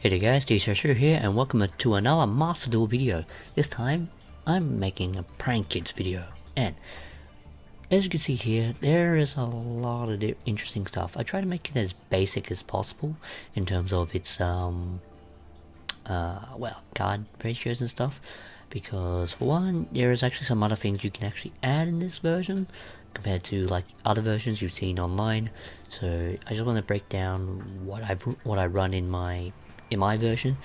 Hey there guys, DCSU here and welcome to another Master Duel video. This time, I'm making a prank kids video. And, as you can see here, there is a lot of interesting stuff. I try to make it as basic as possible in terms of its, card ratios and stuff. Because, for one, there is actually some other things you can actually add in this version compared to like other versions you've seen online. So I just want to break down what I run in my version.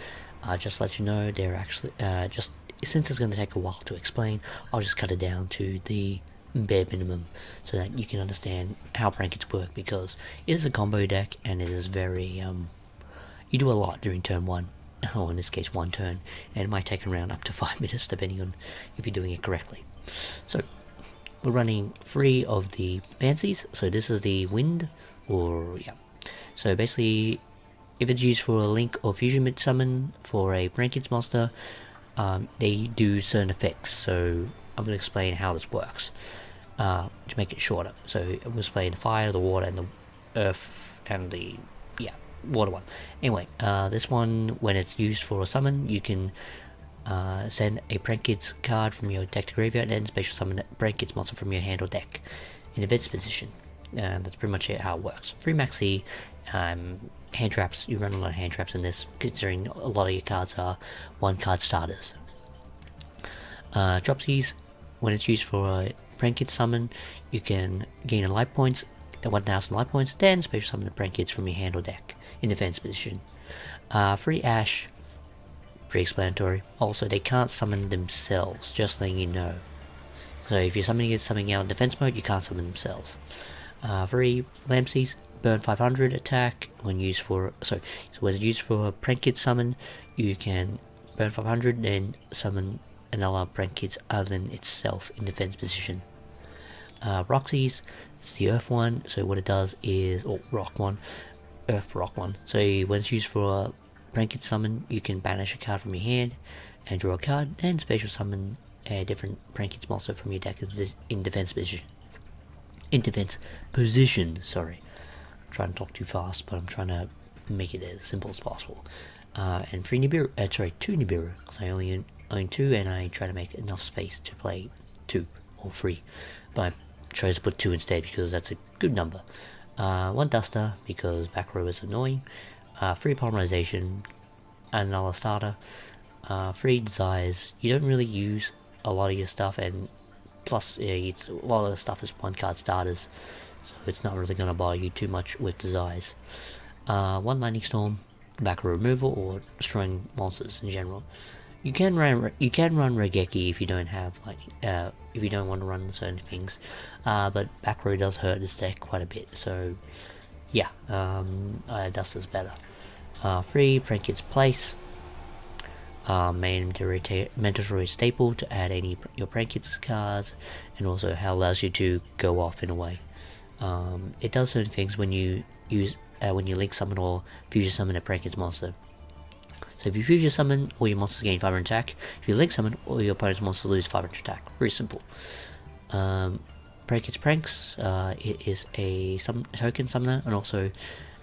Just let you know, they're actually just since it's going to take a while to explain, I'll just cut it down to the bare minimum so that you can understand how brackets work, because it is a combo deck and it is very you do a lot during turn one, or in this case one turn, and it might take around up to 5 minutes depending on if you're doing it correctly. So we're running 3 of the fancies. So this is the wind, or yeah. So basically, if it's used for a link or fusion mid summon for a Brankins monster, they do certain effects. So I'm going to explain how this works to make it shorter. So I'm going to explain the fire, the water, and the earth, and the water one. Anyway, this one, when it's used for a summon, you can send a Brankins card from your deck to graveyard, and then special summon a Brankins monster from your hand or deck in events position. That's pretty much it, how it works. 3 maxi hand traps. You run a lot of hand traps in this, considering a lot of your cards are 1-card starters. Dropsies, when it's used for a Brankins summon, you can gain a life points, 1000 life points, then special summon the Brankins from your hand or deck in defense position. 3 Ash, pretty explanatory. Also, they can't summon themselves, just letting you know. So if you're summoning something out in defense mode, you can't summon themselves. 3 Lampsies, burn 500 attack when used for when it's used for a Brankins summon, you can burn 500 then summon another Brankins other than itself in defense position. Roxy's, it's the earth one, so what it does is, or rock one, earth rock one. So when it's used for a Brankins summon, you can banish a card from your hand and draw a card, then special summon a different Brankins monster from your deck in defense position. Sorry. I'm trying to talk too fast, but I'm trying to make it as simple as possible. And 2 Nibiru, because I only own 2, and I try to make enough space to play 2 or 3. But I chose to put 2 instead because that's a good number. 1 Duster, because back row is annoying. 3 Polymerization, another starter. 3 Desires. You don't really use a lot of your stuff, and plus it's a lot of the stuff is 1-card starters, so it's not really going to bother you too much with Desires. 1 Lightning Storm, back row removal, or destroying monsters in general. You can run Regeki if you don't have if you don't want to run certain things, but back row does hurt this deck quite a bit. So yeah, Duster's better. 3 Brankins Place. Mandatory staple to add any your Brankins cards, and also how it allows you to go off in a way. It does certain things when you use when you link summon or fusion summon a Brankins monster. So if you fusion summon, all your monsters gain 500 attack. If you link summon, all your opponent's monsters lose 500 attack. Very simple. Brankins Pranks, it is a token summoner, and also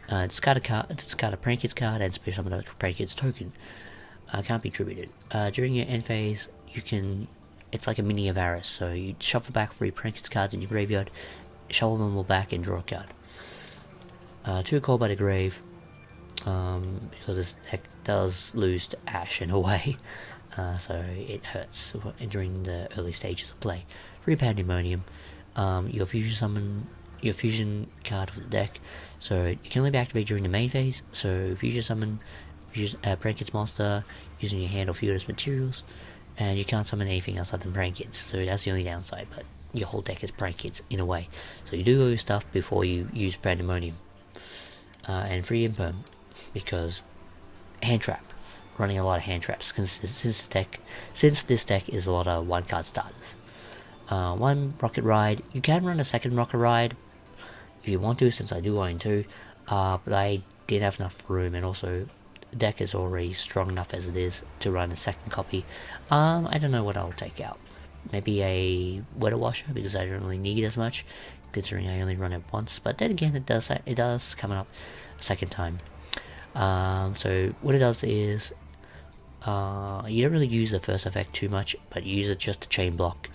discard a Brankins card and special summon a Brankins token. Can't be attributed. During your end phase, it's like a mini Avarice, so you shuffle back 3 Brankins cards in your graveyard, shuffle them all back, and draw a card. 2 Call by the Grave, because this deck does lose to Ash in a way, so it hurts during the early stages of play. 3 Pandemonium, your fusion card of the deck, so you can only be activated during the main phase, so fusion summon Brankins monster using your hand or field as materials, and you can't summon anything else other than Brankins, so that's the only downside, but your whole deck is Brankins in a way, so you do all your stuff before you use Pandemonium. And 3 Imperm, because hand trap, running a lot of hand traps, since this deck is a lot of 1-card starters. 1 Rocket Ride, you can run a second Rocket Ride if you want to, since I do own 2, but I didn't have enough room, and also the deck is already strong enough as it is to run a second copy. I don't know what I'll take out. Maybe a Weather Washer, because I don't really need as much, considering I only run it once. But then again, it does come up a second time. So what it does is you don't really use the first effect too much, but you use it just to chain block.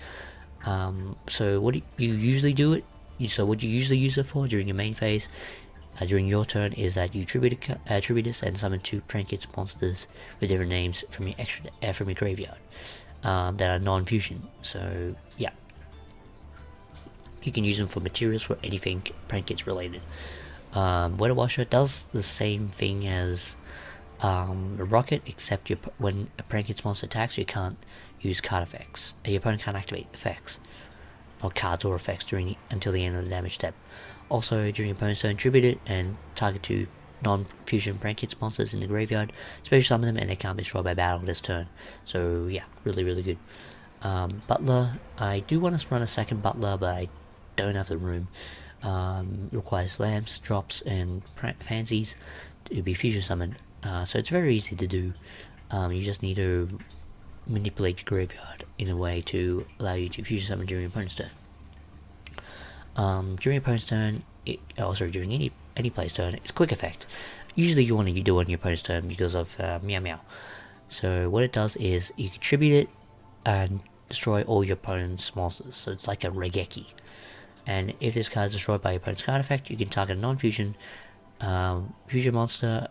So what you usually do it? So what you usually use it for during your main phase, during your turn, is that you tribute this and summon 2 Prankits monsters with different names from your graveyard that are non-fusion. So yeah, you can use them for materials for anything Prankits related. Weather Washer does the same thing as a Rocket, except when a Prankits monster attacks, you can't use card effects. Your opponent can't activate effects or cards or effects until the end of the damage step. Also, during your opponent's turn, tribute it and target 2 non-fusion Prankits monsters in the graveyard, special summon them, and they can't be destroyed by battle this turn. So yeah, really good. Butler, I do want to run a second Butler, but I don't have the room. Requires lamps, drops, and fancies to be fusion summoned. So it's very easy to do. You just need to manipulate your graveyard in a way to allow you to fusion summon during your opponent's turn. During your opponent's turn, during any player's turn, it's quick effect. Usually you want to do it on your opponent's turn because of Meow Meow. So what it does is you contribute it and destroy all your opponent's monsters. So it's like a Regeki. And if this card is destroyed by your opponent's card effect, you can target a non-fusion monster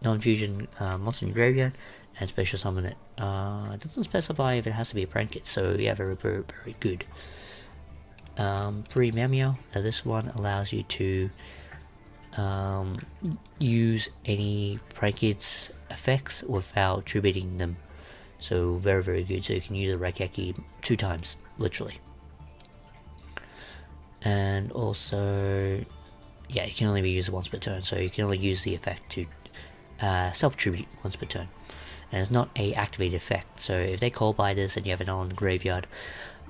in your graveyard and special summon it. It doesn't specify if it has to be a Prankit, so yeah, very good. Free Meow Meow. This one allows you to use any Prankits effects without tributing them. So very good. So you can use a Regeki 2 times, literally. And also, yeah, it can only be used once per turn, so you can only use the effect to self-tribute once per turn. And it's not a activated effect, so if they call by this and you have it on the graveyard,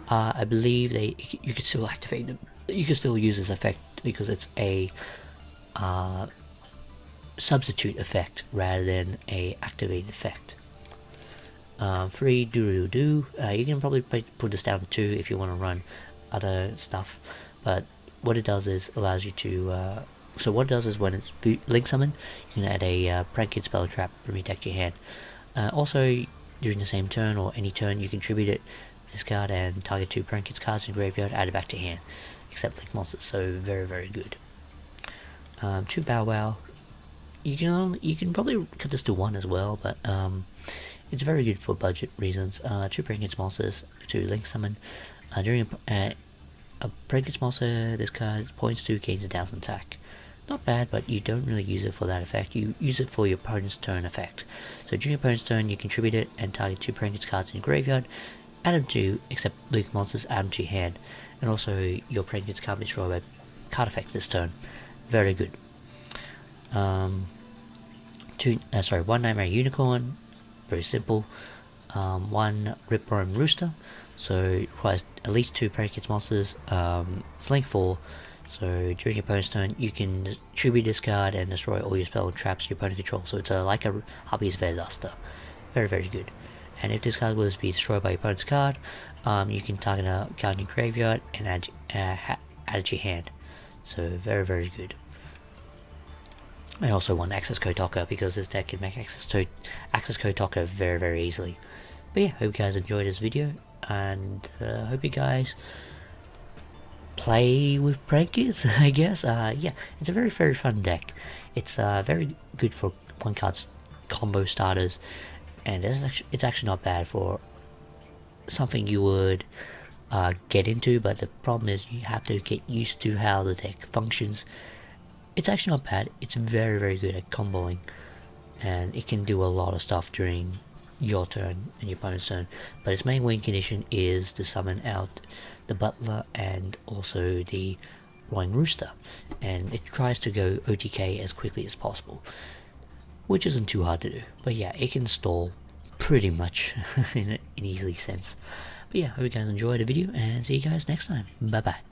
I believe you can still activate them. You can still use this effect because it's a substitute effect rather than a activated effect. Free Doo. You can probably put this down to 2 if you want to run other stuff, but what it does is allows you to. So what it does is when it's link summon, you can add a Prankit spell trap from your deck to your hand. Also, during the same turn or any turn, you contribute this card and target 2 Prankits cards in graveyard, add it back to hand, except link monsters. So very good. 2 Bow Wow. You can probably cut this to 1 as well, but it's very good for budget reasons. 2 Prankits monsters to link summon. During a Prankits monster, this card points to gains 1,000 attack. Not bad, but you don't really use it for that effect. You use it for your opponent's turn effect. So during your opponent's turn, you contribute it and target 2 Prankits cards in your graveyard, add them to, except link monsters, add them to your hand. And also, your Prankits can't be destroyed by card effects this turn. Very good. 1 Nightmare Unicorn, very simple. 1 Ripborn Rooster, so it requires at least 2 Prankits monsters. It's link 4, so during your opponent's turn, you can tribute this card and destroy all your spell and traps your opponent controls. So it's like a Hubby's Verduster. Very good. And if this card was to be destroyed by your opponent's card, you can target a card in your graveyard and add it to your hand. So very good. I also want Access Code Talker because this deck can make Access Code Talker very easily. But yeah, hope you guys enjoyed this video, and hope you guys play with Prankits, I guess. Yeah, it's a very fun deck. It's very good for 1-card combo starters, and it's actually not bad for something you would get into, but the problem is you have to get used to how the deck functions. It's actually not bad. It's very good at comboing, and it can do a lot of stuff during your turn and your opponent's turn, but its main win condition is to summon out the Butler and also the Roaring Rooster, and it tries to go OTK as quickly as possible, which isn't too hard to do. But yeah, it can stall pretty much in an easy sense. But yeah, hope you guys enjoyed the video, and see you guys next time. Bye bye.